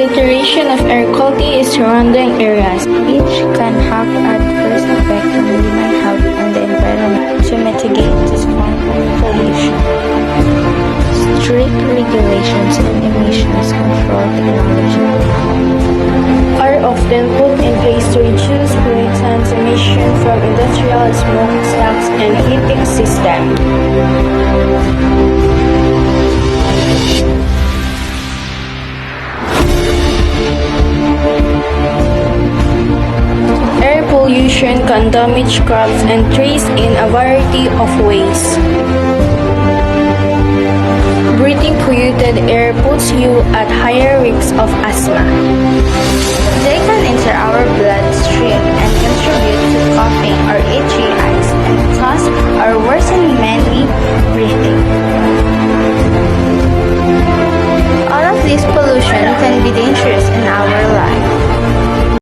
deterioration of air quality in surrounding areas, which can have adverse effect on human health and the environment. To mitigate this form of pollution, strict regulations and emissions control technology are often put in place to reduce pollutants emission from industrial smokestacks and heating system. Air pollution can damage crops and trees in a variety of ways. Breathing polluted air puts you at higher risk of asthma. They can enter our bloodstream and contribute to coughing or itchy eyes and cause or worsen many